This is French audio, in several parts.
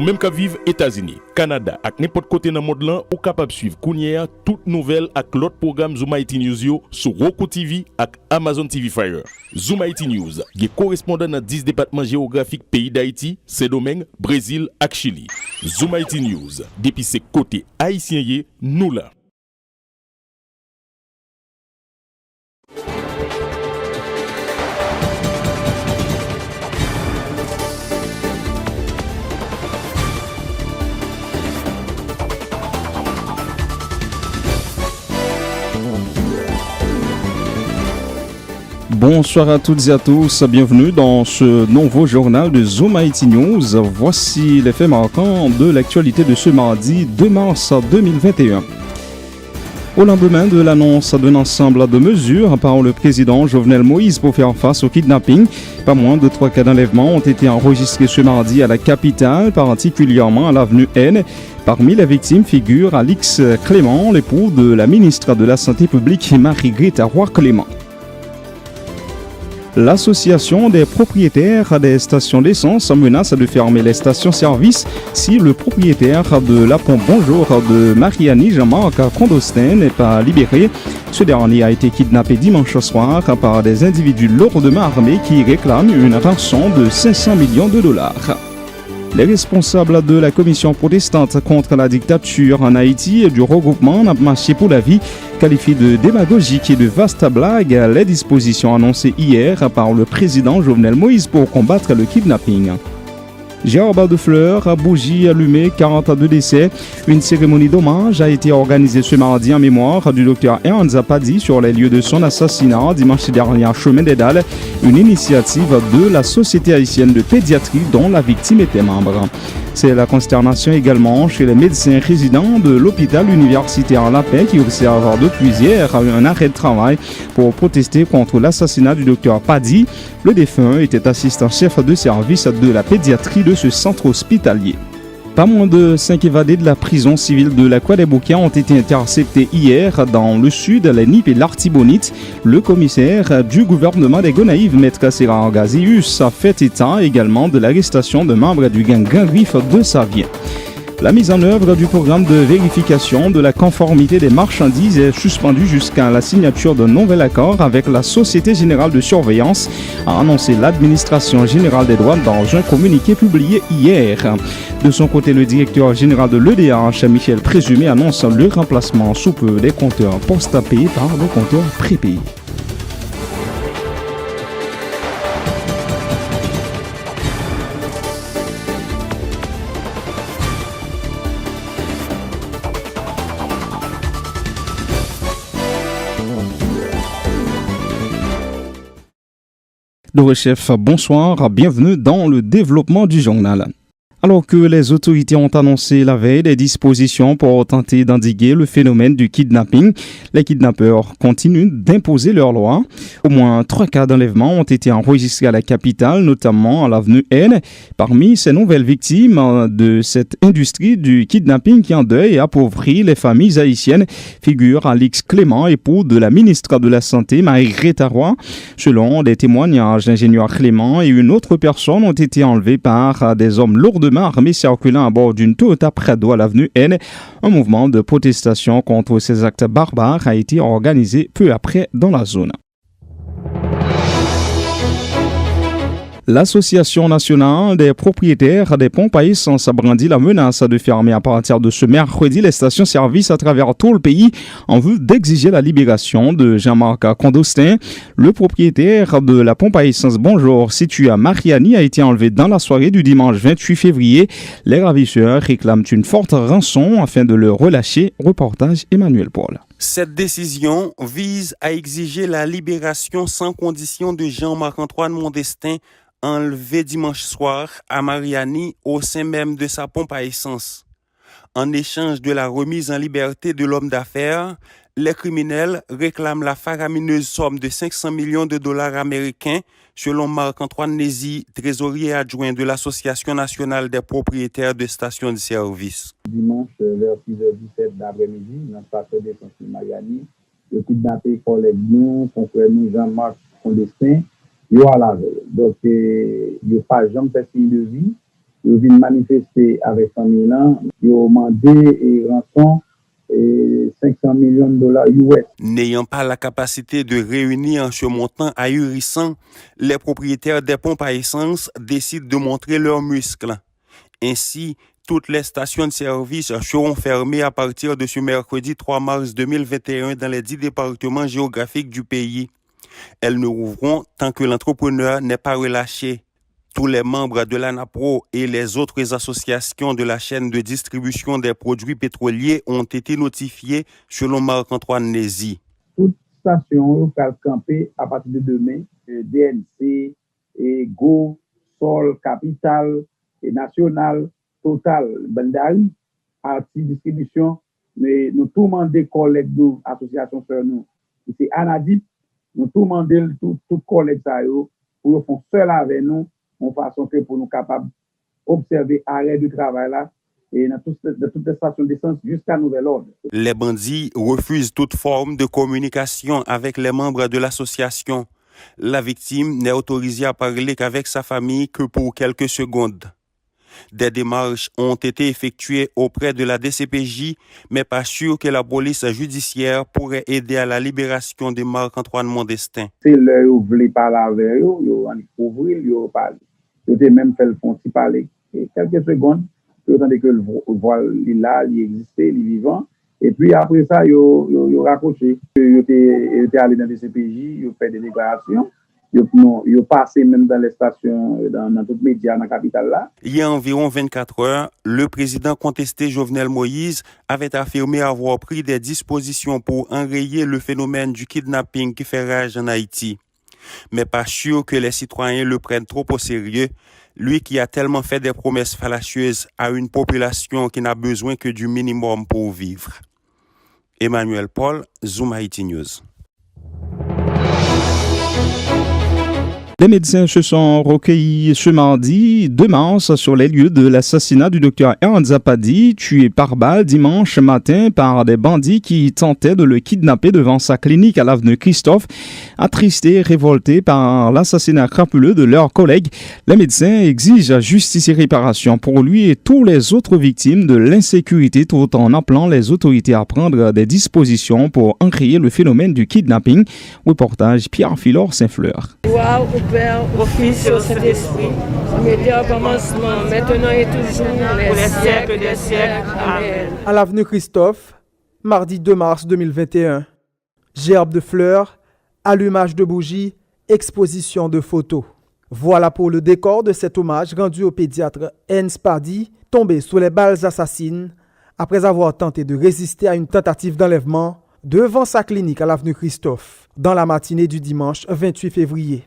même qu'à vivre États-Unis, Canada ak n'importe côté dans monde là, ou capable suivre Kounia toute nouvelle ak l'autre programme Zoom IT News yo sur Roku TV ak Amazon TV Fire. Zoom IT News, qui correspondant dans 10 départements géographiques pays d'Haïti, Saint-Domingue, Brésil ak Chili. Zoom IT News, depuis ses côtés haïtiens yé, nous là. Bonsoir à toutes et à tous, bienvenue dans ce nouveau journal de Zoom IT News. Voici les faits marquants de l'actualité de ce mardi 2 mars 2021. Au lendemain de l'annonce d'un ensemble de mesures par le président Jovenel Moïse pour faire face au kidnapping, pas moins de 3 cas d'enlèvement ont été enregistrés ce mardi à la capitale, particulièrement à l'avenue N. Parmi les victimes figure Alix Clément, l'époux de la ministre de la Santé publique Marie-Greta Roy-Clément. L'association des propriétaires des stations d'essence menace de fermer les stations-service si le propriétaire de la pompe Bonjour de Mariani, Jean-Marc Condostin, n'est pas libéré. Ce dernier a été kidnappé dimanche soir par des individus lourdement armés qui réclament une rançon de 500 millions de dollars. Les responsables de la commission protestante contre la dictature en Haïti et du regroupement Marché pour la vie qualifient de démagogique et de vaste blague les dispositions annoncées hier par le président Jovenel Moïse pour combattre le kidnapping. Gerbes de fleurs, bougies allumées, 42 décès. Une cérémonie d'hommage a été organisée ce mardi en mémoire du docteur Ernst Padi sur les lieux de son assassinat dimanche dernier à Chemin des Dalles, une initiative de la Société haïtienne de pédiatrie dont la victime était membre. C'est la consternation également chez les médecins résidents de l'hôpital universitaire La Paix qui observent depuis hier un arrêt de travail pour protester contre l'assassinat du docteur Padi. Le défunt était assistant-chef de service de la pédiatrie de ce centre hospitalier. Pas moins de 5 évadés de la prison civile de la Croix des Bouquets ont été interceptés hier dans le sud, la Nip et l'Artibonite. Le commissaire du gouvernement des Gonaïves, Maître Sérar Gazius, a fait état également de l'arrestation de membres du gang Griffe de Savien. La mise en œuvre du programme de vérification de la conformité des marchandises est suspendue jusqu'à la signature d'un nouvel accord avec la Société Générale de Surveillance, a annoncé l'Administration Générale des Douanes dans un communiqué publié hier. De son côté, le directeur général de l'EDH, Michel Présumé, annonce le remplacement sous peu des compteurs post-payés par le compteur prépayé. Chef, bonsoir, bienvenue dans le développement du journal. Alors que les autorités ont annoncé la veille des dispositions pour tenter d'endiguer le phénomène du kidnapping, les kidnappeurs continuent d'imposer leurs lois. Au moins 3 cas d'enlèvement ont été enregistrés à la capitale, notamment à l'avenue N. Parmi ces nouvelles victimes de cette industrie du kidnapping qui endeuille et appauvrit les familles haïtiennes figure Alix Clément, époux de la ministre de la Santé, Marie-Greta Roy. Selon des témoignages, l'ingénieur Clément et une autre personne ont été enlevés par des hommes lourdement armés circulant à bord d'une Toyota Prado à l'avenue N. Un mouvement de protestation contre ces actes barbares a été organisé peu après dans la zone. L'Association nationale des propriétaires des pompes à essence a brandi la menace de fermer à partir de ce mercredi les stations-service à travers tout le pays en vue d'exiger la libération de Jean-Marc Condostin. Le propriétaire de la pompe à essence Bonjour située à Mariani a été enlevé dans la soirée du dimanche 28 février. Les ravisseurs réclament une forte rançon afin de le relâcher. Reportage Emmanuel Paul. Cette décision vise à exiger la libération sans condition de Jean-Marc-Antoine Mondestin, enlevé dimanche soir à Mariani au sein même de sa pompe à essence. En échange de la remise en liberté de l'homme d'affaires, les criminels réclament la faramineuse somme de 500 millions de dollars américains, selon Marc-Antoine Nézy, trésorier adjoint de l'Association nationale des propriétaires de stations de service. Dimanche vers 6h17 d'après-midi, dans la station d'essence de Mariani, le kidnappé collègue nous, confrère nous Jean-Marc Condestin, yo à la veille. Donc, il n'y a pas jamais fait signe de vie. Ils viennent manifester avec famille là, ils ont demandé et rançon et 500 millions de dollars US. N'ayant pas la capacité de réunir ce montant ahurissant, les propriétaires des pompes à essence décident de montrer leurs muscles. Ainsi, toutes les stations de service seront fermées à partir de ce mercredi 3 mars 2021 dans les 10 départements géographiques du pays. Elles ne rouvriront tant que l'entrepreneur n'est pas relâché. Tous les membres de l'ANAPRO et les autres associations de la chaîne de distribution des produits pétroliers ont été notifiés selon Marc-Antoine Nézy. Toute station va camper à partir de demain, DNC, et Go, Sol, Capital, et National, Total, Bandari, Arti Distribution, mais nous tout demandons collègues nous, associations sur nous, c'est Anadip, nous tout demandons tout collègues pour faire seul avec nous, en façon que pour nous capables d'observer l'arrêt du travail là et dans toutes les stations d'essence jusqu'à nouvel ordre. Les bandits refusent toute forme de communication avec les membres de l'association. La victime n'est autorisée à parler qu'avec sa famille que pour quelques secondes. Des démarches ont été effectuées auprès de la DCPJ, mais pas sûr que la police judiciaire pourrait aider à la libération de Marc-Antoine Mondestin. C'est là où vous voulez parler avec eux, vous allez ouvrir, vous parlez. Vous avez même fait le fond, si parler. Quelques secondes, vous entendez que le voile est là, il existe, il est vivant. Et puis après ça, vous raccroché. Vous êtes allé dans les CPJ, vous fait des déclarations. Ils ont passé même dans les stations, dans tous les médias dans la capitale là. Il y a environ 24 heures, le président contesté Jovenel Moïse avait affirmé avoir pris des dispositions pour enrayer le phénomène du kidnapping qui fait rage en Haïti. Mais pas sûr que les citoyens le prennent trop au sérieux, lui qui a tellement fait des promesses fallacieuses à une population qui n'a besoin que du minimum pour vivre. Emmanuel Paul, Zoom Haïti News. Les médecins se sont recueillis ce mardi 2 mars sur les lieux de l'assassinat du docteur Ernst Zapadi, tué par balle dimanche matin par des bandits qui tentaient de le kidnapper devant sa clinique à l'avenue Christophe. Attristés et révoltés par l'assassinat crapuleux de leurs collègues, les médecins exigent justice et réparation pour lui et tous les autres victimes de l'insécurité, tout en appelant les autorités à prendre des dispositions pour enrayer le phénomène du kidnapping. Reportage Pierre-Philor Saint-Fleur. Wow. Père, au Fils et au Saint-Esprit, comme était au commencement, maintenant et toujours, pour les siècles des siècles. Amen. À l'avenue Christophe, mardi 2 mars 2021. Gerbe de fleurs, allumage de bougies, exposition de photos. Voilà pour le décor de cet hommage rendu au pédiatre Ernst Zapadi, tombé sous les balles assassines après avoir tenté de résister à une tentative d'enlèvement devant sa clinique à l'avenue Christophe, dans la matinée du dimanche 28 février.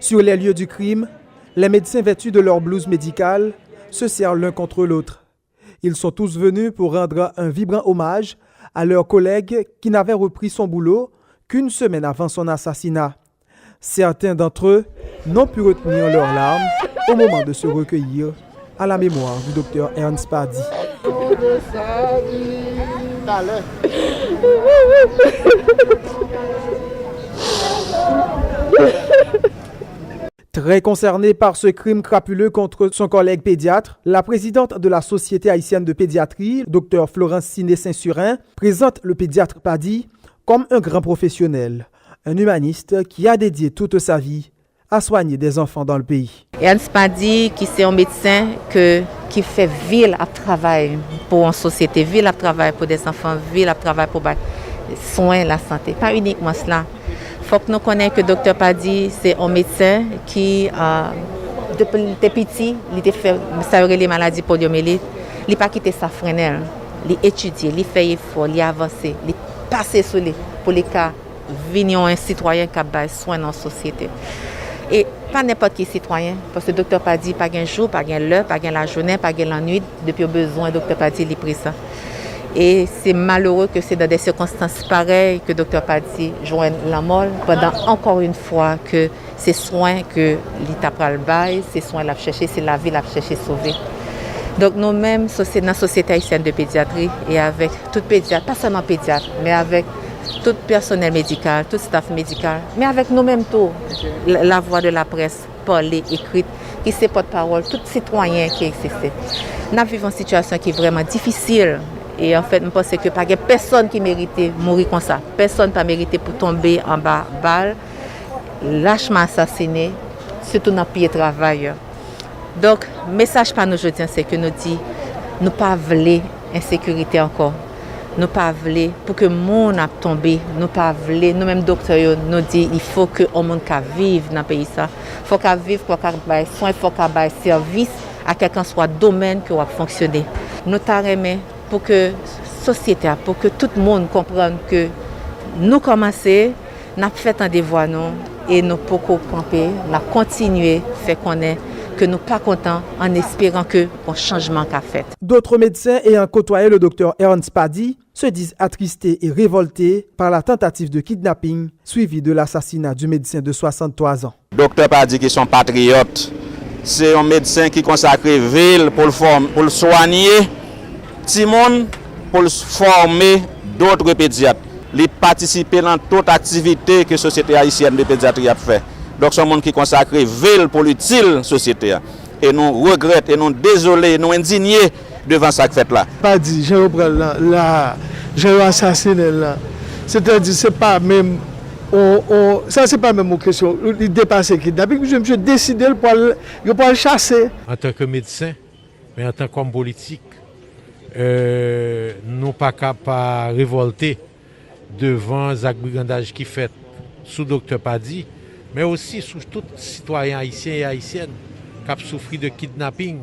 Sur les lieux du crime, les médecins vêtus de leur blouse médicale se serrent l'un contre l'autre. Ils sont tous venus pour rendre un vibrant hommage à leur collègue qui n'avait repris son boulot qu'une semaine avant son assassinat. Certains d'entre eux n'ont pu retenir leurs larmes au moment de se recueillir à la mémoire du docteur Ernst Zapadi. Très concernée par ce crime crapuleux contre son collègue pédiatre, la présidente de la Société haïtienne de pédiatrie, Dr Florence Siné Saint-Surin, présente le pédiatre Zapadi comme un grand professionnel, un humaniste qui a dédié toute sa vie à soigner des enfants dans le pays. Ernst Zapadi, qui c'est un médecin qui fait ville à travail pour une société, ville à travail pour des enfants, ville à travail pour les soins, la santé. Pas uniquement cela. Il faut que nous connaissions que Dr Zapadi, c'est un médecin qui, depuis petit, il a fait les maladies poliomyélite. Il n'a pas quitté sa frenelle. Il a étudié, il a fait effort, il a avancé, il a passé sur les pour les cas venir un citoyen qui a soin dans la société. Et pas n'importe qui citoyen, parce que le docteur Zapadi, pas un jour, pas un l'heure, pas la journée, pas la nuit, depuis le besoin, le docteur Zapadi a pris ça. Et c'est malheureux que c'est dans des circonstances pareilles que le docteur Zapadi joigne la mort pendant encore une fois qu'il c'est soins que l'État pral bail, c'est soins la chercher, c'est la vie la chercher sauver. Donc nous-mêmes, dans la Société haïtienne de pédiatrie et avec tout pédiatre, pas seulement pédiatre, mais avec tout personnel médical, tout staff médical, mais avec nous-mêmes tout, la voix de la presse, parlée, écrite, qui c'est porte-parole, tout citoyen qui existait. Nous vivons une situation qui est vraiment difficile. Et en fait, je pense que pas personne qui méritait mourir comme ça. Personne n'a mérité pour tomber en bas balle, lâchement assassiné, surtout dans le pied de travail. Donc, le message par nous aujourd'hui, c'est que nous disons, nous ne pas voulons insécurité encore. Nous ne pas voulons pour que le monde a tombé. Nous ne pas voulons, nous-mêmes docteurs, nous disons, il faut que le monde vive dans le pays. Il faut qu'il vive pour qu'il ait des soins, il faut qu'il ait des services à quelqu'un soit domaine qui va fonctionner. Nous t'arrêtons pour que la société, pour que tout le monde comprenne que nous commençons, nous avons fait un devoir et nous pouvons camper, nous continuer à faire connaître que nous ne sommes pas contents en espérant que un changement qu'a fait. D'autres médecins ayant côtoyé le docteur Ernst Paddy se disent attristés et révoltés par la tentative de kidnapping suivie de l'assassinat du médecin de 63 ans. Docteur Paddy qui sont patriotes, c'est un médecin qui consacre ville pour le soigner, Timon pour former d'autres pédiatres. Il participer dans toute activité que la Société haïtienne de pédiatrie a fait. Donc, c'est un monde qui consacre ville pour l'utile société. Et nous regrettons, et nous désolés, nous indignés devant ça fait là. Pas dit, j'ai repris là, j'ai assassiné là. C'est-à-dire, c'est pas même, ça c'est pas même une question. Il dépasse le kidnapping. Je me suis décidé pour le chasser. En tant que médecin, mais en tant qu'homme politique, nous ne sommes pas capables de révolter devant les brigandage qui fait sous Dr Paddy, mais aussi sous tout citoyen haïtien et haïtienne qui a souffert de kidnapping,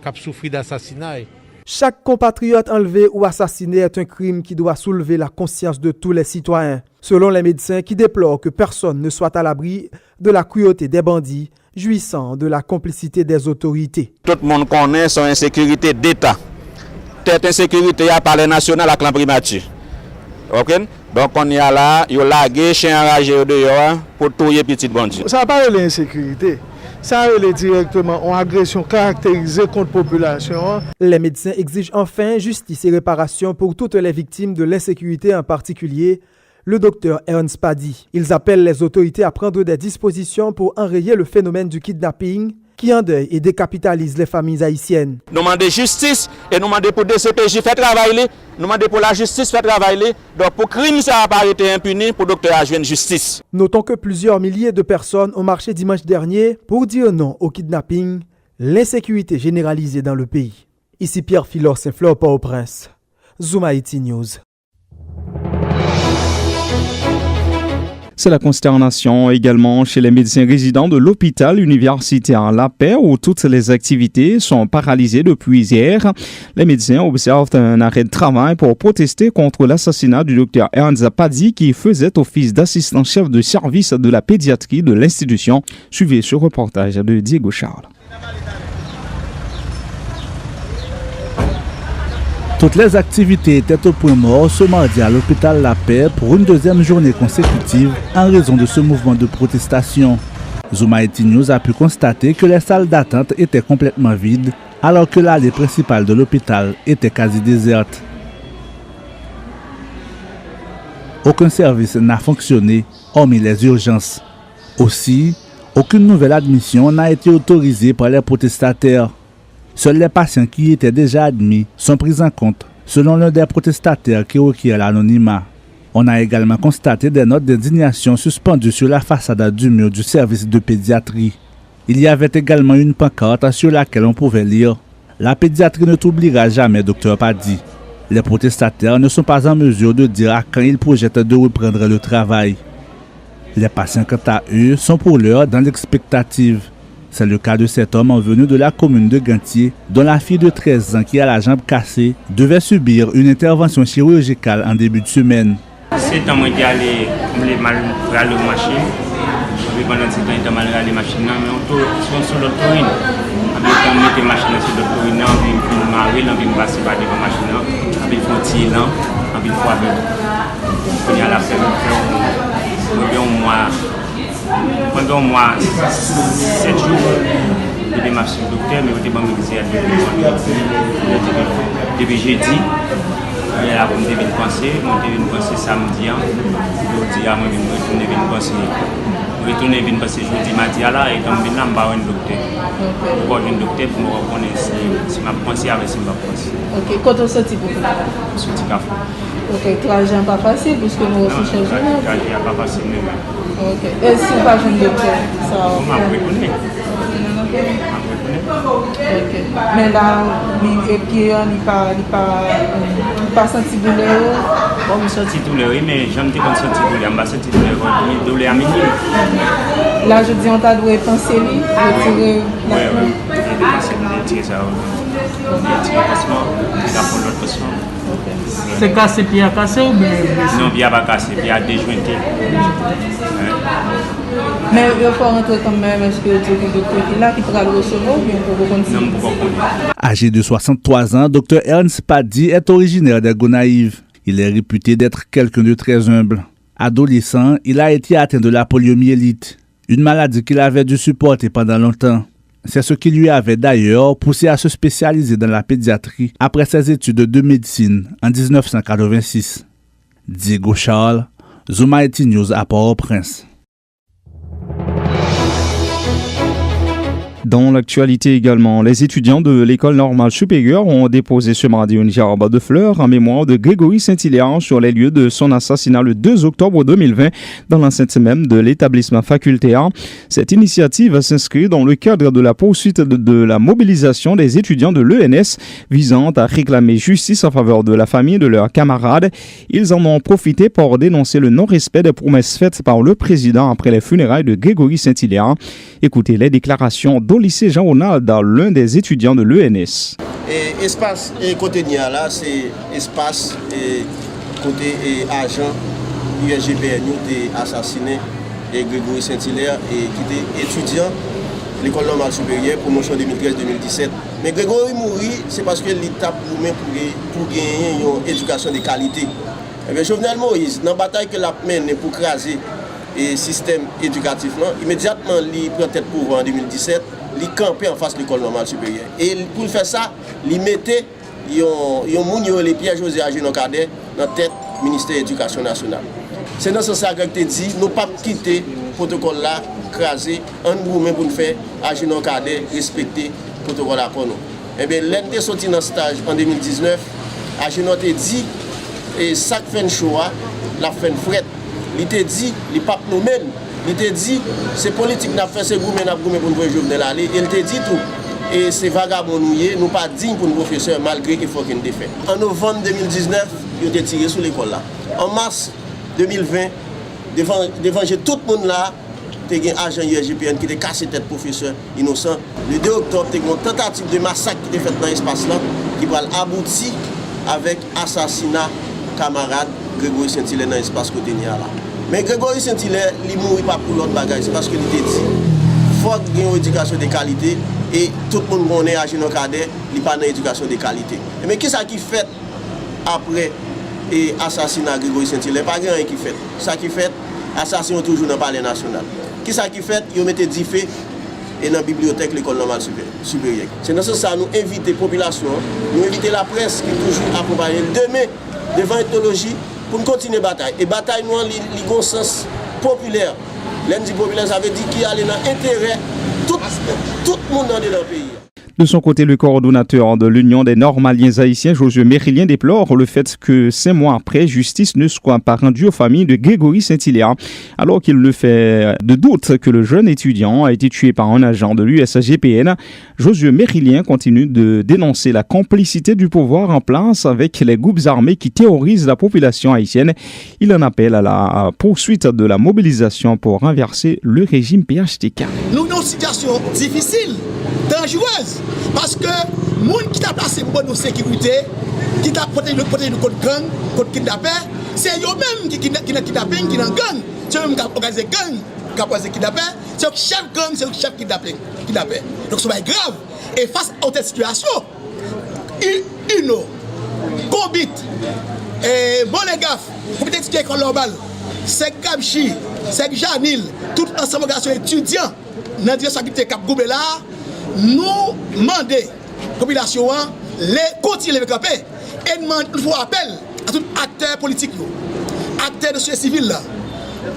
qui a souffert d'assassinat. Chaque compatriote enlevé ou assassiné est un crime qui doit soulever la conscience de tous les citoyens, selon les médecins qui déplorent que personne ne soit à l'abri de la cruauté des bandits, jouissant de la complicité des autorités. Tout le monde connaît son insécurité d'État. Cette insécurité a par les nationaux avec la primature. OK? Donc on y a là, il y a lagué, chien enragé dehors pour tuer petit bandit. Ça n'a pas de l'insécurité. Ça est directement une agression caractérisée contre la population. Les médecins exigent enfin justice et réparation pour toutes les victimes de l'insécurité, en particulier le docteur Ernst Paddy. Ils appellent les autorités à prendre des dispositions pour enrayer le phénomène du kidnapping qui endeuille et décapitalise les familles haïtiennes. Nous demandons justice et nous demandons pour DCPJ faire travailler, nous demandons pour la justice faire travailler. Donc pour crime ça n'a pas été impuni, pour docteur à joindre justice. Notons que plusieurs milliers de personnes ont marché dimanche dernier pour dire non au kidnapping, l'insécurité généralisée dans le pays. Ici Pierre Philor Saint-Fleur, Port-au-Prince. Zoom Haïti News. C'est la consternation également chez les médecins résidents de l'hôpital universitaire La Paix où toutes les activités sont paralysées depuis hier. Les médecins observent un arrêt de travail pour protester contre l'assassinat du docteur Ernst Paddy qui faisait office d'assistant-chef de service de la pédiatrie de l'institution. Suivez ce reportage de Diego Charles. Toutes les activités étaient au point mort ce mardi à l'hôpital La Paix pour une deuxième journée consécutive en raison de ce mouvement de protestation. Zoom Haïti News a pu constater que les salles d'attente étaient complètement vides alors que l'allée principale de l'hôpital était quasi déserte. Aucun service n'a fonctionné, hormis les urgences. Aussi, aucune nouvelle admission n'a été autorisée par les protestataires. Seuls les patients qui étaient déjà admis sont pris en compte, selon l'un des protestataires qui requiert l'anonymat. On a également constaté des notes d'indignation suspendues sur la façade du mur du service de pédiatrie. Il y avait également une pancarte sur laquelle on pouvait lire « La pédiatrie ne t'oubliera jamais, Dr Paddy ». Les protestataires ne sont pas en mesure de dire à quand ils projettent de reprendre le travail. Les patients, quant à eux, sont pour l'heure dans l'expectative. C'est le cas de cet homme venu de la commune de Gantier, dont la fille de 13 ans qui a la jambe cassée devait subir une intervention chirurgicale en début de semaine. C'est un moment d'aller mal râler aux machines. Pendant ce temps, il a mal râler les machines, mais on tourne sur l'autorine. On met les machines sur l'autorine, on vient marrer, on vient passer par devant machine, on vient faire tirer, on vient faire avec. Il y a la femme, on vient au mois. pendant un mois, 7 jours, depuis ma suite docteur, mais j'étais depuis jeudi. Et là, je devais penser samedi, jeudi, je devais penser. Je retourne passer jeudi, mardi là, et donc je vais avoir un docteur. Je vais un docteur pour me reconnaître si je pense avec si je pense. Ok, quand on sortit pour vous? Je suis café. Ok, trajet n'est pas facile puisque nous aussi chez nous. Trajet n'est pas facile. Ok, et si vous n'avez pas de docteur, ça va? Je vais reconnaître. Okay. Mais là, et puis il pas senti douleur. Bon, je senti douleur, mais j'aime pas sentir douleur, je senti douleur à minimum. Là, je dis on t'a dû penser lui, retirer la oui, retirer ça, retirer l'autre passement. C'est cassé, pied à cassé ou bien? Non, pied à cassé, pied à déjointé. Mais il faut rentrer quand même, est-ce que le docteur est là qui pourra le recevoir ou bien pour continuer? Non, pour continuer. Âgé de 63 ans, Dr Ernst Paddy est originaire des Gonaïves. Il est réputé d'être quelqu'un de très humble. Adolescent, il a été atteint de la poliomyélite, une maladie qu'il avait dû supporter pendant longtemps. C'est ce qui lui avait d'ailleurs poussé à se spécialiser dans la pédiatrie après ses études de médecine en 1986. Diego Charles, Zooma IT News à Port-au-Prince. Dans l'actualité également, les étudiants de l'école normale supérieure ont déposé ce mardi une gerbe de fleurs en mémoire de Grégory Saint-Hilaire sur les lieux de son assassinat le 2 octobre 2020 dans l'enceinte même de l'établissement facultaire. Cette initiative s'inscrit dans le cadre de la poursuite de la mobilisation des étudiants de l'ENS visant à réclamer justice en faveur de la famille de leurs camarades. Ils en ont profité pour dénoncer le non-respect des promesses faites par le président après les funérailles de Grégory Saint-Hilaire. Écoutez les déclarations au lycée Jean-Ronald, l'un des étudiants de l'ENS. Espace et côté Nia là, c'est espace et côté agent USGPN qui a assassiné Grégory Saint-Hilaire et qui était étudiant de l'école normale supérieure, promotion 2013-2017. Mais Grégory mourit, c'est parce que l'État pour gagner une éducation de qualité. Et bien, Jovenel Moïse, dans la bataille que la mène pour craser le système éducatif, immédiatement, il prend tête pour en 2017. Il campait en face de l'école normale supérieure. Et pour faire ça, il mettait les Pierre-José Agénon Cadet dans la tête du ministère de l'Éducation nationale. C'est dans ce sens que je dit, nous ne pouvons pas quitter le protocole là, craser, un mouvement pour nous faire Agénon Cadet respecter le protocole là pour nous. Eh bien, l'année de sortie dans le stage en 2019, Agénon a dit, et ça fait un choix, la fin de fret. Il t'a dit, les papes nous mènent. Il t'a dit, c'est politique n'a fait, c'est gourmet pour nous voir Jovenel aller. Il t'a dit tout. Et c'est vagabond nous pas dignes pour nos professeurs malgré qu'il faut qu'il ait fait. En novembre 2019, il a été tiré sur l'école là. En mars 2020, devant tout le monde là, il y a un agent USGPN qui a cassé tête professeur innocent. Le 2 octobre, il y a une tentative de massacre qui a été faite dans l'espace là, qui va aboutir avec assassinat camarade Grégory Saint-Hilaire dans l'espace côté là. Mais Grégory Saint-Hilaire, il ne mourit pas pour l'autre bagage, c'est parce qu'il était dit il faut qu'il y ait une éducation de qualité et tout le monde connaît à Agénon Cadet, il n'y a pas d'éducation de qualité. Mais qu'est-ce qui fait après l'assassinat de Grégory Saint-Hilaire? Pas rien qui fait. Ça qui fait, assassinat toujours dans le palais national. Qu'est-ce qui fait? Ils mettent 10 faits et dans la bibliothèque de l'école normale supérieure. C'est dans ce sens que nous invitons la population, nous invitons la presse qui toujours accompagne demain devant l'éthologie pour nous continuer la bataille. Et la bataille, nous avons un sens populaire. L'indie populaire, ça veut dire qu'il y a l'intérêt tout le monde dans le pays. De son côté, le coordonnateur de l'Union des Normaliens haïtiens, Josué Mérilien, déplore le fait que 5 mois après, justice ne soit pas rendue aux familles de Grégory Saint-Hilaire, alors qu'il ne fait de doute que le jeune étudiant a été tué par un agent de l'USGPN. Josué Mérilien continue de dénoncer la complicité du pouvoir en place avec les groupes armés qui terrorisent la population haïtienne. Il en appelle à la poursuite de la mobilisation pour renverser le régime PHTK. Nous avons une situation difficile, dangereuse. Parce que les gens qui t'a placé pour nous sécurité, qui t'a protégé de contre gang, contre kidnapping, c'est eux-mêmes qui kidnapping, qui dans gang. C'est eux-mêmes qui organisent gang, qui organisent kidnapping, c'est le chef gang, c'est le chef kidnapping. Donc c'est grave. Et face à cette situation, Uno, Combit, Bonegaf, pour peut-être qu'il y a normal, c'est Gabchi, c'est Janil, tout ensemble de étudiants dans la direction de Cap Goubela, nous demandons la population les continuer avec la paix et nous faut appel à tout acteur politique, acteur de société civile,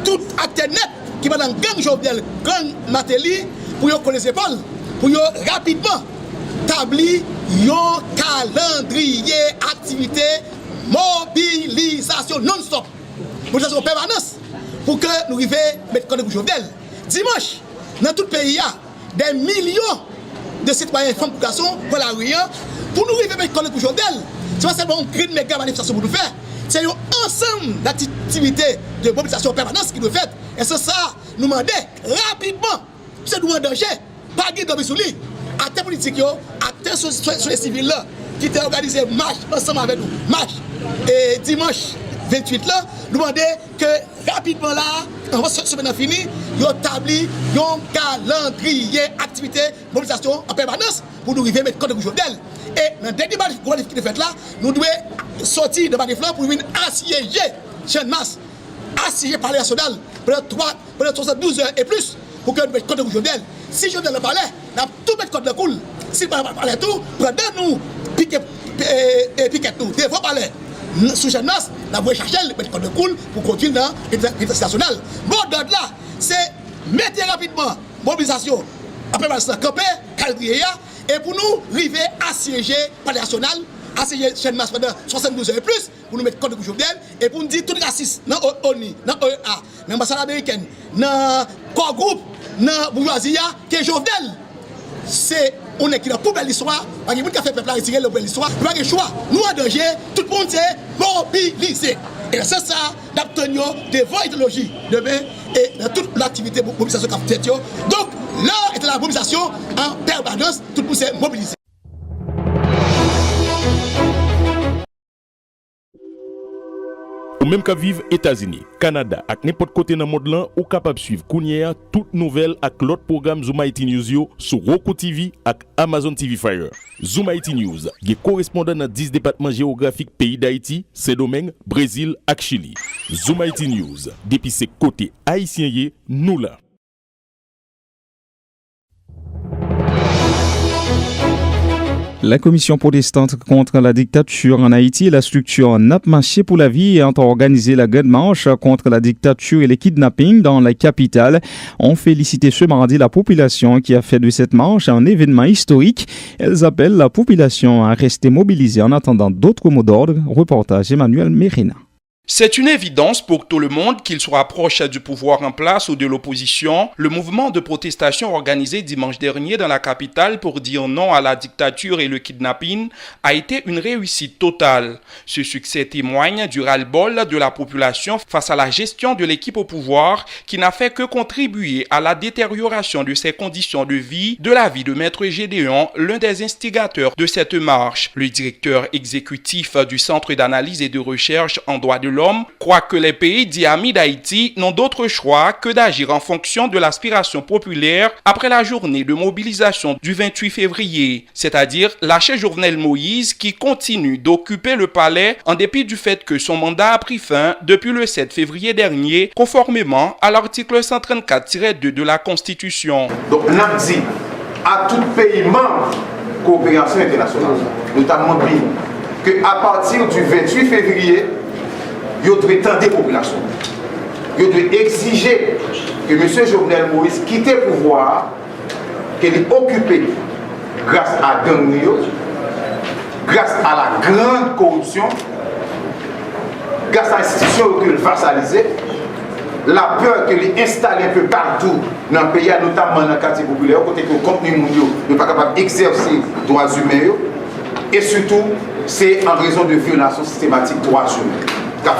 tout acteur net qui va dans le gang Jovenel, gang Matéli, pour y connaître les épaules, pour y rapidement établir un calendrier activité, mobilisation non-stop, mobilisation permanence, pour que nous arrivions à mettre compte de Jovenel. Dimanche, dans tout le pays, il y a des millions de citoyens, femmes et garçons, pour la rue, pour nous arriver à mettre compte de Jovenel. Ce n'est pas seulement une grande méga manifestation pour nous faire, c'est un ensemble d'activités de mobilisation permanente qui nous fait. Et c'est ça, nous demandons rapidement, c'est nous en danger, pas de guide sous lui, acteurs politiques, acteurs sur les civils là, qui ont organisé marche ensemble avec nous, marche. Et dimanche 28 là, nous demandons que rapidement là, en cette semaine finie, nous établi un calendrier activité mobilisation en permanence pour nous arriver à mettre compte de Jovenel. Et dans le dernier manif qui est fait là, nous devons sortir de manif là pour venir assiéger Champ de Mars, assiéger le Palais national pendant 72 heures et plus pour que nous mettions compte de Jovenel. Si Jovenel le palais, nous allons tout mettre compte de cool. Si le palais tout, prenez-nous, piquez nous, devant le palais. Sous Champ de Mars, nous allons chercher le mettre compte de cool pour continuer dans l'État national. Bon, donc là, c'est mettre rapidement mobilisation après le camper, calendrier. Et pour nous arriver à assiéger le Palais national, assiéger Champ de Mars pendant 72 heures et plus, pour nous mettre compte de Jovenel, et pour nous dire tout les racistes, dans l'ONU, dans l'OEA, dans l'ambassade américaine, dans le corps groupe, dans la bourgeoisie, que Jovenel, c'est on est qui dans la poubelle l'histoire, parce que nous avons fait peuple à retirer la poubelle l'histoire, nous avons le choix, nous en danger, tout le monde s'est mobilisé. Et c'est ça, d'obtenir des voies idéologiques demain et dans toute l'activité de mobilisation qu'a fait. Donc, l'heure est de la mobilisation en permanence, tout le monde s'est mobilisé. Ou même qu'à vivre États-Unis, Canada, ak n'importe côté dans le monde là, ou capable suivre Kounia toute nouvelle ak l'autre programme Zoom IT News yo sur Roku TV ak Amazon TV Fire. Zoom IT News, qui correspondant dans 10 départements géographiques pays d'Haïti, Saint-Domingue, Brésil ak Chili. Zoom IT News, depuis ses côtés haïtiens, nous là. La commission protestante contre la dictature en Haïti et la structure NAP Marché pour la vie ont organisé la grande marche contre la dictature et les kidnappings dans la capitale. On félicité ce mardi la population qui a fait de cette marche un événement historique. Elles appellent la population à rester mobilisée en attendant d'autres mots d'ordre. Reportage Emmanuel Mérina. C'est une évidence pour tout le monde, qu'il soit proche du pouvoir en place ou de l'opposition. Le mouvement de protestation organisé dimanche dernier dans la capitale pour dire non à la dictature et le kidnapping a été une réussite totale. Ce succès témoigne du ras-le-bol de la population face à la gestion de l'équipe au pouvoir qui n'a fait que contribuer à la détérioration de ses conditions de vie, de la vie de Maître Gédéon, l'un des instigateurs de cette marche. Le directeur exécutif du Centre d'analyse et de recherche en droit de l'homme croit que les pays dits amis d'Haïti n'ont d'autre choix que d'agir en fonction de l'aspiration populaire après la journée de mobilisation du 28 février, c'est-à-dire lâcher Jovenel Moïse qui continue d'occuper le palais en dépit du fait que son mandat a pris fin depuis le 7 février dernier, conformément à l'article 134-2 de la Constitution. Donc, on a dit à tout pays membre de coopération internationale, notamment BIM, qu'à partir du 28 février, il doit tendre des populations. Il doit exiger que M. Jovenel Moïse quitte le pouvoir, qu'il est occupé grâce à Gangrio, grâce à la grande corruption, grâce à l'institution qu'il vassalisée, la peur qu'il est installée un peu partout dans le pays, notamment dans le quartier populaire, côté que le contenu mondial n'est pas capable d'exercer les droits humains, et surtout, c'est en raison de violations systématiques des droits humains.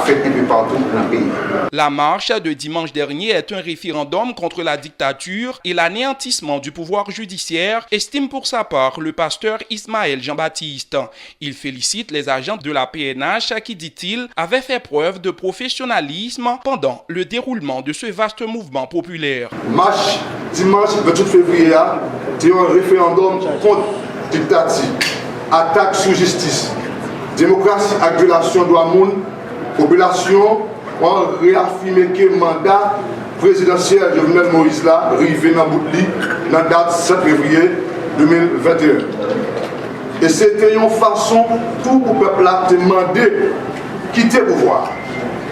Fait un peu partout dans le pays. La marche de dimanche dernier est un référendum contre la dictature et l'anéantissement du pouvoir judiciaire, estime pour sa part le pasteur Ismaël Jean-Baptiste. Il félicite les agents de la PNH qui, dit-il, avaient fait preuve de professionnalisme pendant le déroulement de ce vaste mouvement populaire. Marche dimanche 28 février, c'est un référendum contre la dictature, attaque sur justice, démocratie et violation de la monde. Population on réaffirme que le mandat présidentiel de Jovenel Moïse là, arrivé dans Boutli, dans la date 7 février 2021. Et c'était une façon tout pour le peuple là demander quitter le pouvoir.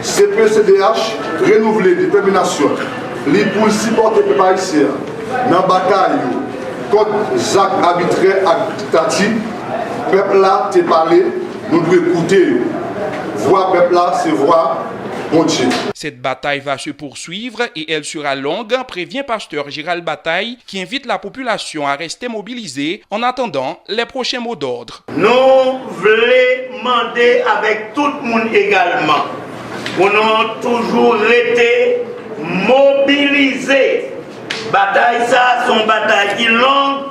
CPCDH renouveler détermination, les pour supporter le peuple haïtien dans la bataille contre les actes arbitraires et dictatifs. Le peuple là te parlé, nous devons écouter. Voir le peuple là, c'est voir. Cette bataille va se poursuivre et elle sera longue, prévient pasteur Gérald Bataille, qui invite la population à rester mobilisée en attendant les prochains mots d'ordre. Nous voulons demander avec tout le monde également, pour nous toujours été mobilisés. Bataille ça, son bataille qui est longue,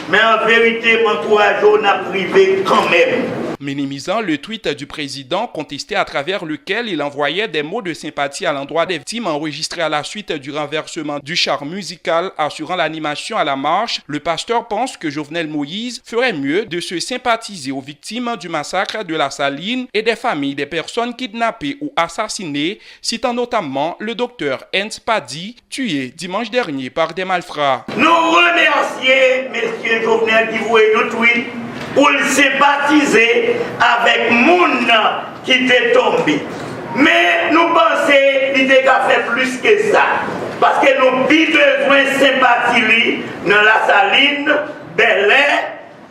mais en vérité, mon courage n'a privé quand même. Minimisant le tweet du président contesté à travers lequel il envoyait des mots de sympathie à l'endroit des victimes enregistrés à la suite du renversement du char musical assurant l'animation à la marche, le pasteur pense que Jovenel Moïse ferait mieux de se sympathiser aux victimes du massacre de la Saline et des familles des personnes kidnappées ou assassinées, citant notamment le docteur Hens Paddy, tué dimanche dernier par des malfrats. Nous remercions M. Jovenel qui voit nos tweets pour le sympathiser avec moun qui était tombé. Mais nous pensons qu'il a fait plus que ça. Parce que nous avons besoin de sympathie dans la Saline, Bel Air,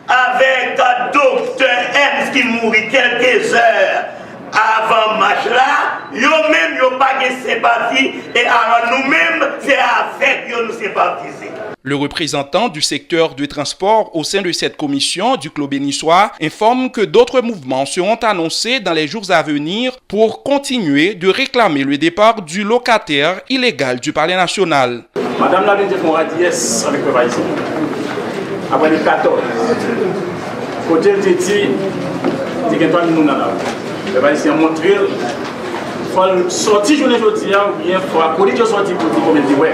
avec un docteur M qui mourit quelques heures avant le match là. Yo-même, yo pas de sympathie. Et alors nous-mêmes, c'est avec yo nous sympathiser. Le représentant du secteur du transport au sein de cette commission du Club bénissois informe que d'autres mouvements seront annoncés dans les jours à venir pour continuer de réclamer le départ du locataire illégal du Palais national. Madame la ministre Mourad yes avec le Vaïsien. Après le 14, côté le Titi, il y a toi nous là. Le Vaïsien montre il faut sortir journée aujourd'hui ou bien faut accorder de sortir pour dire combien de ouais.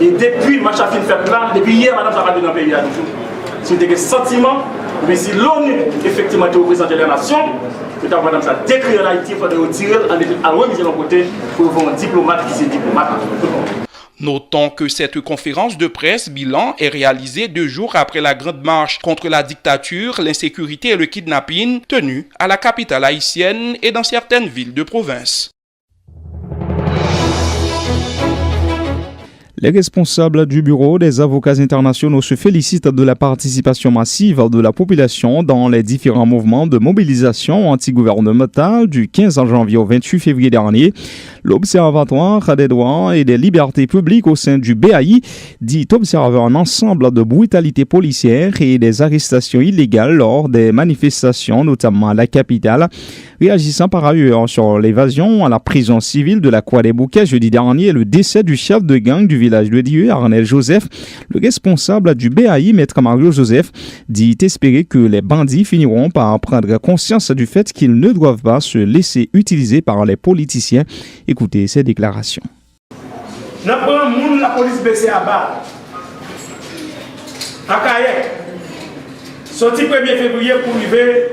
Et depuis le match à fin fait là, depuis hier, madame, ça va dans le pays. Si vous avez des sentiments, mais si l'ONU, effectivement, représente la nation, madame, ça décrit l'Haïti, il faut retirer à remise de côté pour voir un diplomate qui est diplomate. Notons que cette conférence de presse bilan est réalisée 2 jours après la grande marche contre la dictature, l'insécurité et le kidnapping tenue à la capitale haïtienne et dans certaines villes de province. Les responsables du Bureau des avocats internationaux se félicitent de la participation massive de la population dans les différents mouvements de mobilisation antigouvernementale du 15 janvier au 28 février dernier. L'Observatoire des droits et des libertés publiques au sein du BAI dit observer un ensemble de brutalités policières et des arrestations illégales lors des manifestations, notamment à la capitale. Réagissant par ailleurs sur l'évasion à la prison civile de la Croix des Bouquets jeudi dernier et le décès du chef de gang du village de Dieu, Arnel Joseph, le responsable du BAI, Maître Mario Joseph, dit espérer que les bandits finiront par prendre conscience du fait qu'ils ne doivent pas se laisser utiliser par les politiciens. Écoutez ces déclarations. Nous prenons la police baissée à bas. À Kaye, sorti 1er février pour arriver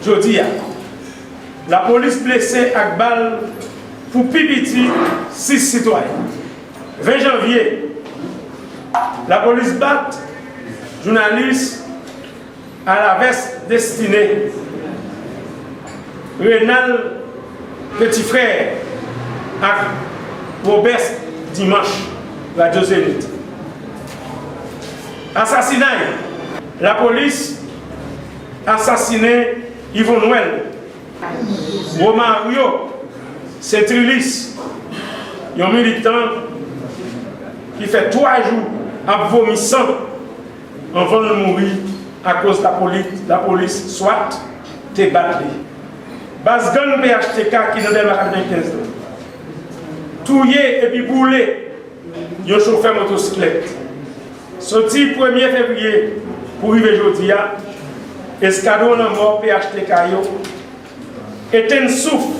jeudi. La police blessée à balle pour Pipiti, 6 citoyens. 20 janvier, la police bat journaliste à la veste destinée. Rénal Petit Frère à Robert Dimanche, Radio Zénith. Assassinat, la police assassiné Yvon Noël, Romario, Saint-Trilis, un militant qui fait 3 jours à vomissant avant de mourir à cause de la police soit te battu. Basgan PHTK qui dans la 95 touillé et puis boulé un chauffeur motocyclette. Sorti 1er février pour arriver aujourd'hui, escadron en mort PHTK est un souffle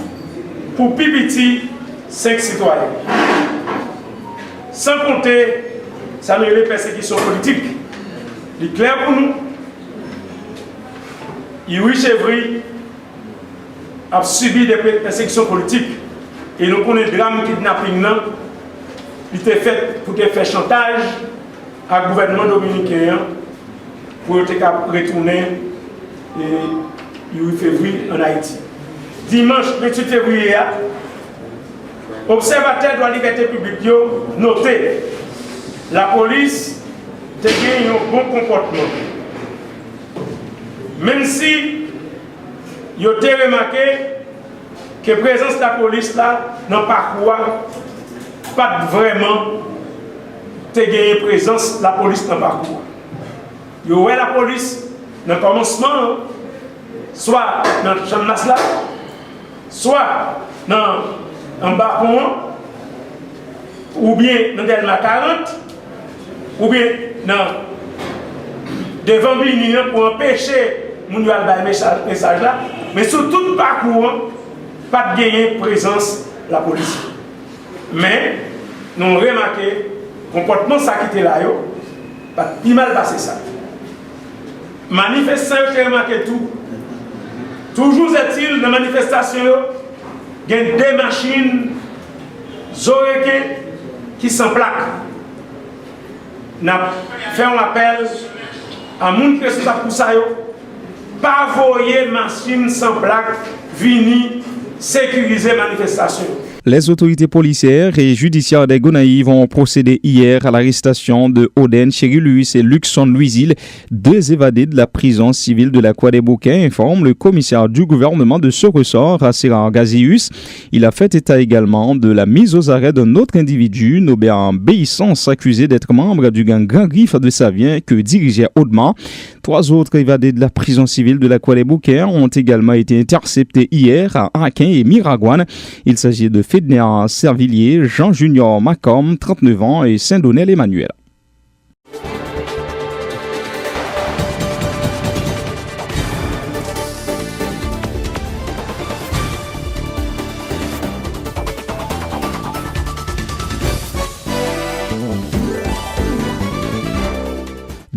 pour Pipiti 5 citoyens. Sans compter, ça nous les persécutions politiques. Il est clair pour nous. Il y a 8 chevriers, a subi des persécutions politiques. Et nous connaissons le drame kidnapping, il était fait pour faire chantage au gouvernement dominicain pour retourner le 8 février en Haïti. Dimanche 28 février, observateur de la liberté publique noté la police a un bon comportement. Même si vous avez remarqué que la présence de la police là, dans le parcours, pas vraiment gagné présence de la police dans le parcours. Vous voyez la police dans le commencement, soit dans le champ de là, soit en bas ou bien dans Delma 40, ou bien devant Bini pour empêcher mon message là, mais sur tout le parcours, pas de gagner présence de la police. Mais nous avons remarqué le comportement ça qui était là, pas si mal passé ça. Manifestants ont remarqué tout. Toujours est-il dans la manifestation, il y a des machines Zoreke qui sont plaques. Nous fait un appel à moun qui sont pour ça, pas voyer machine sans plaque venir sécuriser la manifestation. Les autorités policières et judiciaires des Gonaïves ont procédé hier à l'arrestation de Oden Chéri-Louis et Luxon Louisil, deux évadés de la prison civile de la Croix des Bouquets, informe le commissaire du gouvernement de ce ressort, Asirar Gazius. Il a fait état également de la mise aux arrêts d'un autre individu, nommé en Béissance, accusé d'être membre du gang Grand Griffe de Savien que dirigeait Audemars. Trois autres évadés de la prison civile de la Croix des Bouquets ont également été interceptés hier à Akin et Miragouane. Il s'agit de Fedner Servillier, Jean Junior Macom, 39 ans, et Saint-Donel Emmanuel.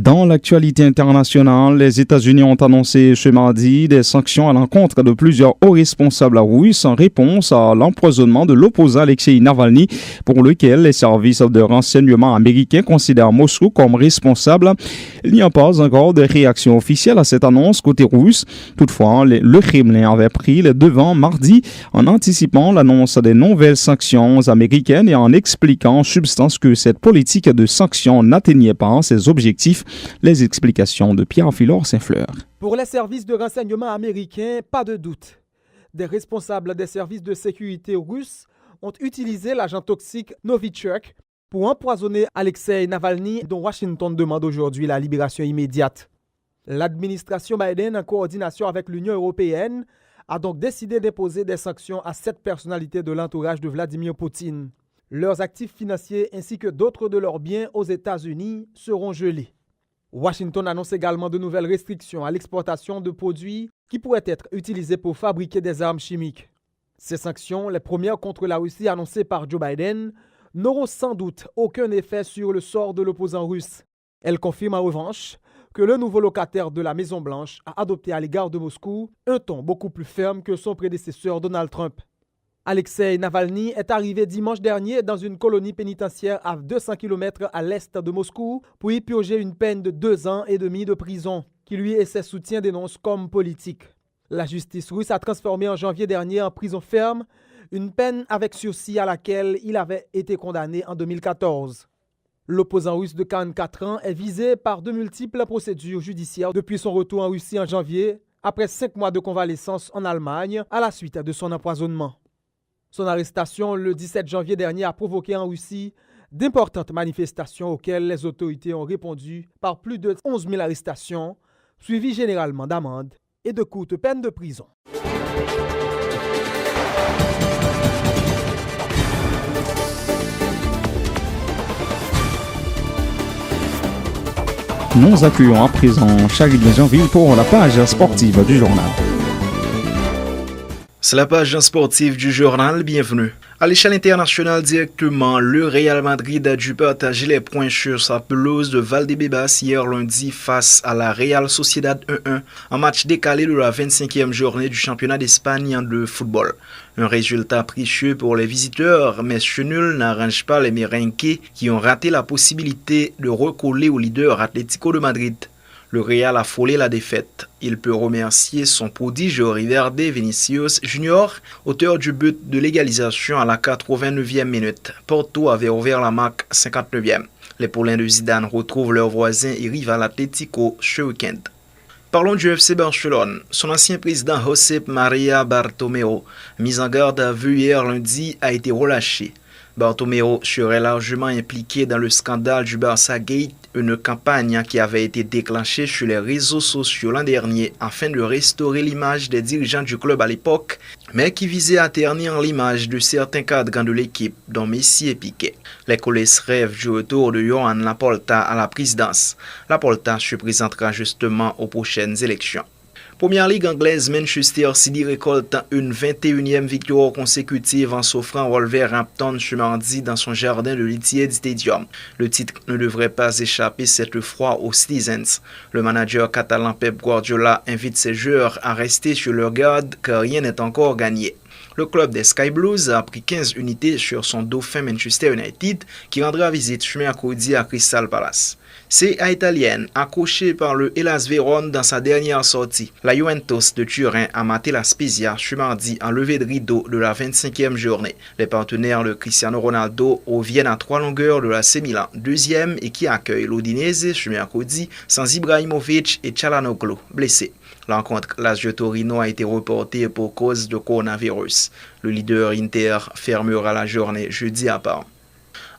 Dans l'actualité internationale, les États-Unis ont annoncé ce mardi des sanctions à l'encontre de plusieurs hauts responsables russes en réponse à l'empoisonnement de l'opposant Alexei Navalny, pour lequel les services de renseignement américains considèrent Moscou comme responsable. Il n'y a pas encore de réaction officielle à cette annonce côté russe. Toutefois, le Kremlin avait pris le devant mardi en anticipant l'annonce des nouvelles sanctions américaines et en expliquant en substance que cette politique de sanctions n'atteignait pas ses objectifs. Les explications de Pierre-Philor Saint-Fleur. Pour les services de renseignement américains, pas de doute. Des responsables des services de sécurité russes ont utilisé l'agent toxique Novichok pour empoisonner Alexei Navalny, dont Washington demande aujourd'hui la libération immédiate. L'administration Biden, en coordination avec l'Union européenne, a donc décidé d'imposer des sanctions à 7 personnalités de l'entourage de Vladimir Poutine. Leurs actifs financiers ainsi que d'autres de leurs biens aux États-Unis seront gelés. Washington annonce également de nouvelles restrictions à l'exportation de produits qui pourraient être utilisés pour fabriquer des armes chimiques. Ces sanctions, les premières contre la Russie annoncées par Joe Biden, n'auront sans doute aucun effet sur le sort de l'opposant russe. Elles confirment en revanche que le nouveau locataire de la Maison-Blanche a adopté à l'égard de Moscou un ton beaucoup plus ferme que son prédécesseur Donald Trump. Alexei Navalny est arrivé dimanche dernier dans une colonie pénitentiaire à 200 km à l'est de Moscou pour y purger une peine de 2 ans et demi de prison, qui lui et ses soutiens dénoncent comme politique. La justice russe a transformé en janvier dernier en prison ferme une peine avec sursis à laquelle il avait été condamné en 2014. L'opposant russe de 44 ans est visé par de multiples procédures judiciaires depuis son retour en Russie en janvier, après 5 mois de convalescence en Allemagne à la suite de son empoisonnement. Son arrestation le 17 janvier dernier a provoqué en Russie d'importantes manifestations auxquelles les autorités ont répondu par plus de 11 000 arrestations, suivies généralement d'amendes et de courtes peines de prison. Nous accueillons à présent Charles Janville pour la page sportive du journal. C'est la page sportive du journal, bienvenue. À l'échelle internationale directement, le Real Madrid a dû partager les points sur sa pelouse de Valdebebas hier lundi face à la Real Sociedad 1-1 en match décalé de la 25e journée du championnat d'Espagne de football. Un résultat précieux pour les visiteurs, mais ce nul n'arrange pas les merengues qui ont raté la possibilité de recoller au leader Atlético de Madrid. Le Real a frôlé la défaite. Il peut remercier son prodige Riverde Vinicius Junior, auteur du but de l'égalisation à la 89e minute. Porto avait ouvert la marque 59e. Les Paulins de Zidane retrouvent leur voisin et rival Atlético ce week-end. Parlons du FC Barcelone. Son ancien président Josep Maria Bartomeu, mis en garde à vue hier lundi, a été relâché. Bartomeu serait largement impliqué dans le scandale du Barça Gate, une campagne qui avait été déclenchée sur les réseaux sociaux l'an dernier afin de restaurer l'image des dirigeants du club à l'époque, mais qui visait à ternir l'image de certains cadres de l'équipe, dont Messi et Piqué. Les collègues rêvent du retour de Joan Laporta à la présidence. Laporta se présentera justement aux prochaines élections. Première Ligue anglaise, Manchester City récolte une 21e victoire consécutive en s'offrant Wolverhampton ce mardi dans son jardin de l'Etihad Stadium. Le titre ne devrait pas échapper cette fois aux Citizens. Le manager catalan Pep Guardiola invite ses joueurs à rester sur leur garde car rien n'est encore gagné. Le club des Sky Blues a pris 15 unités sur son dauphin Manchester United qui rendra visite ce mercredi à Crystal Palace. CA italienne, accrochée par le Hellas Vérone dans sa dernière sortie. La Juventus de Turin a maté la Spezia ce mardi en levée de rideau de la 25e journée. Les partenaires de Cristiano Ronaldo reviennent à 3 longueurs de la AC Milan, deuxième et qui accueille l'Udinese ce mercredi sans Ibrahimovic et Çalhanoğlu blessés. La rencontre Lazio Torino a été reportée pour cause de coronavirus. Le leader Inter fermera la journée jeudi à part.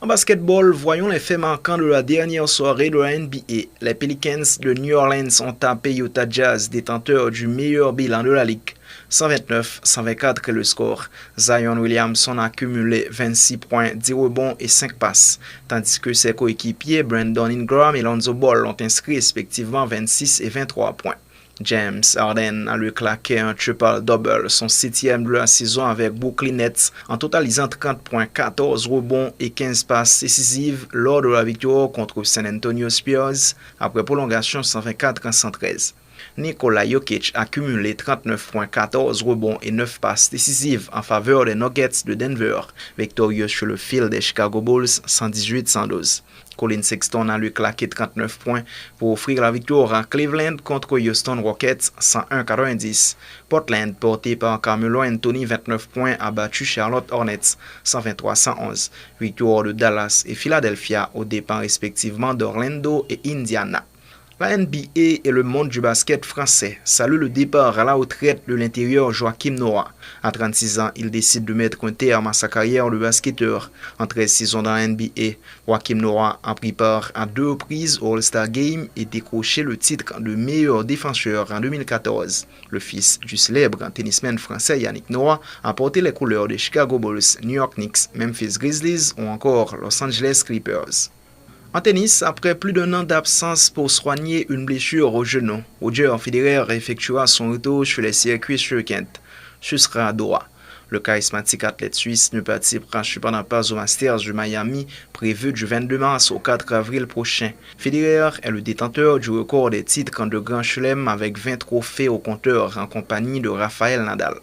En basketball, voyons les faits marquants de la dernière soirée de la NBA. Les Pelicans de New Orleans ont tapé Utah Jazz, détenteur du meilleur bilan de la ligue. 129-124 est le score. Zion Williamson a cumulé 26 points, 10 rebonds et 5 passes, tandis que ses coéquipiers Brandon Ingram et Lonzo Ball ont inscrit respectivement 26 et 23 points. James Harden a lui claqué un triple-double, son 7e de la saison avec Brooklyn Nets, en totalisant 30 points, 14 rebonds et 15 passes décisives lors de la victoire contre San Antonio Spurs après prolongation 124-113. Nikola Jokic a cumulé 39 points, 14 rebonds et 9 passes décisives en faveur des Nuggets de Denver, victorieux sur le fil des Chicago Bulls 118-112. Colin Sexton a lui claqué 39 points pour offrir la victoire à Cleveland contre Houston Rockets 101-90. Portland, porté par Carmelo Anthony, 29 points, a battu Charlotte Hornets 123-111. Victoire de Dallas et Philadelphia aux dépens respectivement d'Orlando et Indiana. La NBA et le monde du basket français saluent le départ à la retraite de l'intérieur Joachim Noah. À 36 ans, il décide de mettre un terme à sa carrière de basketteur. En 13 saisons dans la NBA, Joachim Noah a pris part à 2 reprises au All-Star Game et décroché le titre de meilleur défenseur en 2014. Le fils du célèbre tennisman français Yannick Noah a porté les couleurs des Chicago Bulls, New York Knicks, Memphis Grizzlies ou encore Los Angeles Clippers. En tennis, après plus d'un an d'absence pour soigner une blessure au genou, Roger Federer effectuera son retour sur les circuits ce week-end. Ce sera à Doha. Le charismatique athlète suisse ne participera cependant pas au Masters de Miami, prévu du 22 mars au 4 avril prochain. Federer est le détenteur du record des titres de Grand Chelem avec 20 trophées au compteur en compagnie de Rafael Nadal.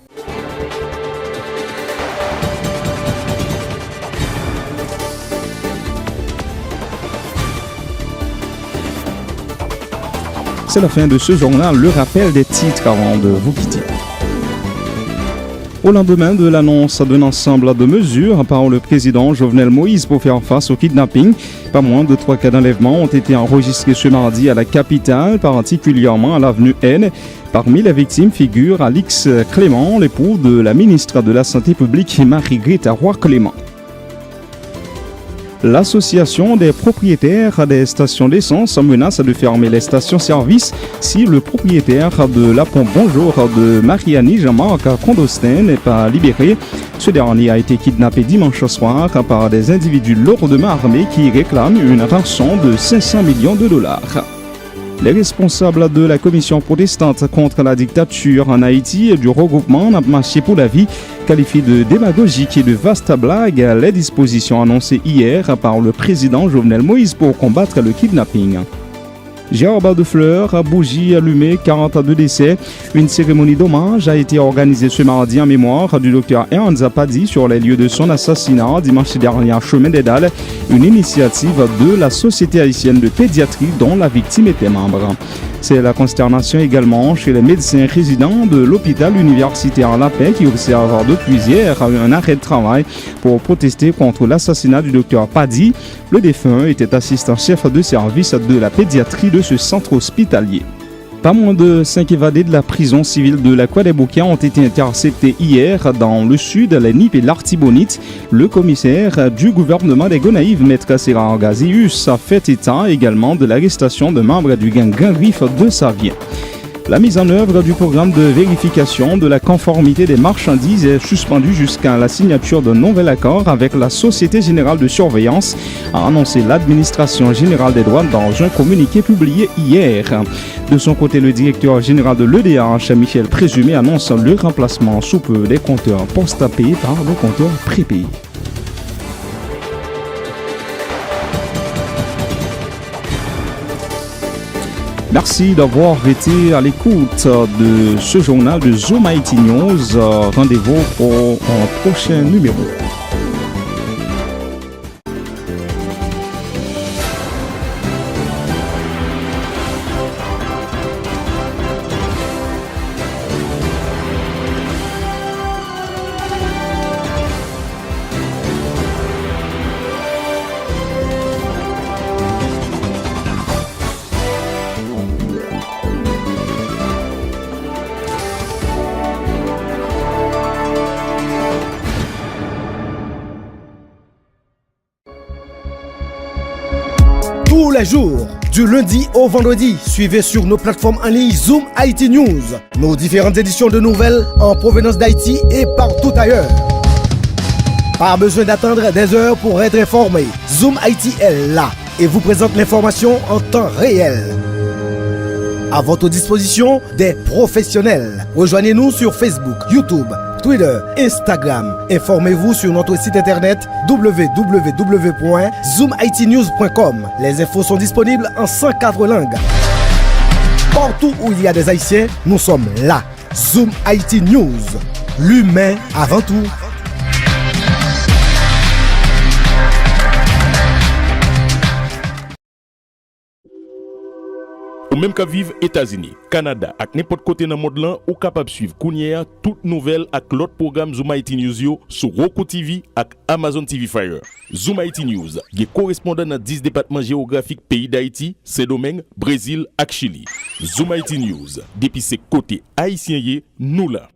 C'est la fin de ce journal, le rappel des titres avant de vous quitter. Au lendemain de l'annonce d'un ensemble de mesures par le président Jovenel Moïse pour faire face au kidnapping, pas moins de 3 cas d'enlèvement ont été enregistrés ce mardi à la capitale, particulièrement à l'avenue N. Parmi les victimes figure Alix Clément, l'époux de la ministre de la Santé publique Marie-Greta Roy-Clément. L'association des propriétaires des stations d'essence menace de fermer les stations-service si le propriétaire de la pompe Bonjour de Mariani Jean-Marc Condostin n'est pas libéré. Ce dernier a été kidnappé dimanche soir par des individus lourdement armés qui réclament une rançon de 500 millions de dollars. Les responsables de la commission protestante contre la dictature en Haïti et du regroupement Marché pour la vie qualifient de démagogique et de vaste blague les dispositions annoncées hier par le président Jovenel Moïse pour combattre le kidnapping. Gerbes de fleurs, bougies allumées, 42 décès. Une cérémonie d'hommage a été organisée ce mardi en mémoire du docteur Ernza Padi sur les lieux de son assassinat dimanche dernier à Chemin des Dalles, une initiative de la Société haïtienne de pédiatrie dont la victime était membre. C'est la consternation également chez les médecins résidents de l'hôpital universitaire La Paix qui observent depuis hier un arrêt de travail pour protester contre l'assassinat du docteur Padi. Le défunt était assistant-chef de service de la pédiatrie de ce centre hospitalier. Pas moins de 5 évadés de la prison civile de la Croix des Bouquets ont été interceptés hier dans le sud, les Nip et l'Artibonite. Le commissaire du gouvernement des Gonaïves, Maître Serrar Gazius, a fait état également de l'arrestation de membres du gang Griffe de Savien. La mise en œuvre du programme de vérification de la conformité des marchandises est suspendue jusqu'à la signature d'un nouvel accord avec la Société Générale de Surveillance, a annoncé l'Administration Générale des Douanes dans un communiqué publié hier. De son côté, le directeur général de l'EDH, Michel Présumé, annonce le remplacement sous peu des compteurs post-payés par des compteurs prépayés. Merci d'avoir été à l'écoute de ce journal de Zoom Haïti News. Rendez-vous pour un prochain numéro. Tous les jours, du lundi au vendredi, suivez sur nos plateformes en ligne Zoom Haïti News, nos différentes éditions de nouvelles en provenance d'Haïti et partout ailleurs. Pas besoin d'attendre des heures pour être informé. Zoom Haïti est là et vous présente l'information en temps réel. À votre disposition, des professionnels. Rejoignez-nous sur Facebook, YouTube, Twitter, Instagram. Informez-vous sur notre site internet www.zoomhaitinews.com. Les infos sont disponibles en 104 langues. Partout où il y a des Haïtiens, nous sommes là. Zoom Haïti News. L'humain avant tout. Ou même qu'à vivre États-Unis, Canada, ak n'importe côté dans le monde là, ou capable suivre Kounia toute nouvelle ak l'autre programme Zoom Haïti News yo sur Roku TV ak Amazon TV Fire. Zoom Haïti News, qui correspondant dans 10 départements géographiques pays d'Haïti, Saint-Domingue, Brésil ak Chili. Zoom Haïti News, depuis ses côtés haïtiens, nous là.